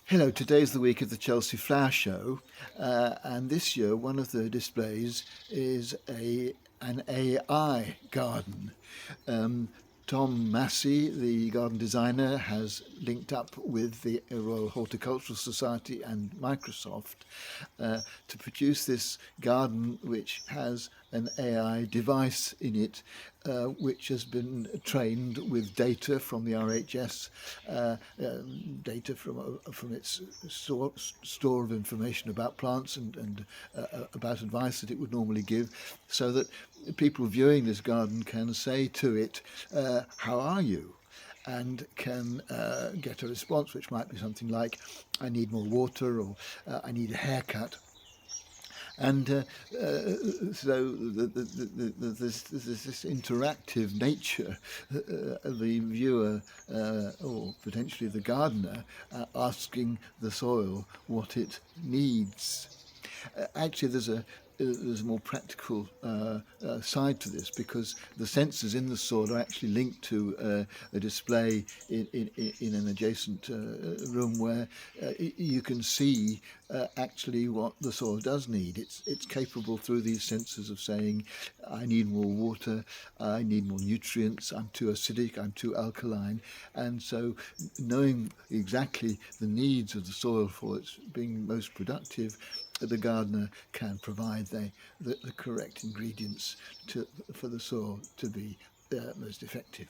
Hello, today's the week of the Chelsea Flower Show, and this year one of the displays is an AI garden. Um, Tom Massey, the garden designer, has linked up with the Royal Horticultural Society and Microsoft to produce this garden, which has an AI device in it, which has been trained with data from the RHS, data from its store of information about plants and about advice that it would normally give, so that people viewing this garden can say to it, "How are you?" and can get a response which might be something like, "I need more water," or "I need a haircut." And so there's this interactive nature. The viewer, or potentially the gardener, asking the soil what it needs. Actually, there's a more practical side to this, because the sensors in the soil are actually linked to a display in an adjacent room where you can see actually what the soil does need. It's capable through these sensors of saying, "I need more water, I need more nutrients, I'm too acidic, I'm too alkaline," and so knowing exactly the needs of the soil for its being most productive, the gardener can provide the correct ingredients for the soil to be most effective.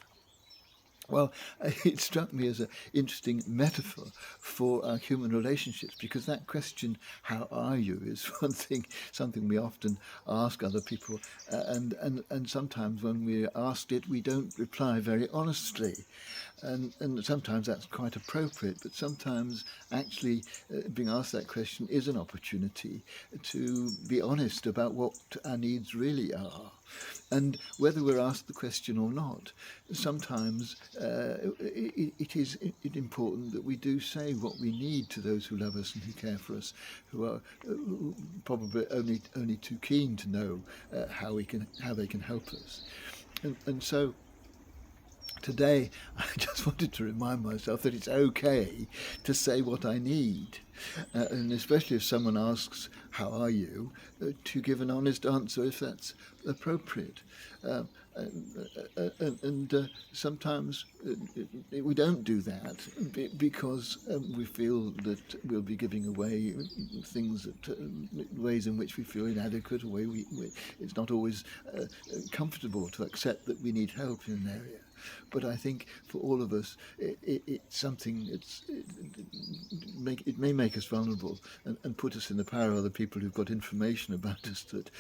Well, it struck me as an interesting metaphor for our human relationships, because that question, "How are you?" is one thing, something we often ask other people, and sometimes when we're asked it, we don't reply very honestly, and sometimes that's quite appropriate, but sometimes actually being asked that question is an opportunity to be honest about what our needs really are. And whether we're asked the question or not, sometimes it is important that we do say what we need to those who love us and who care for us, who are probably only too keen to know how they can help us. And so today, I just wanted to remind myself that it's okay to say what I need. And especially if someone asks, "How are you?" To give an honest answer if that's appropriate. Uh, and sometimes we don't do that because we feel that we'll be giving away things that ways in which we feel inadequate, or it's not always comfortable to accept that we need help in an area. But I think for all of us, it's something. It may make us vulnerable and put us in the power of other people who've got information about us that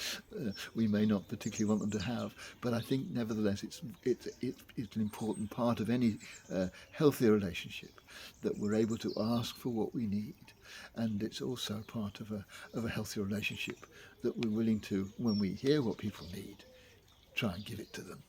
we may not particularly want them to have. But I think, nevertheless, it's an important part of any healthier relationship that we're able to ask for what we need, and it's also part of a healthier relationship that we're willing to, when we hear what people need, try and give it to them.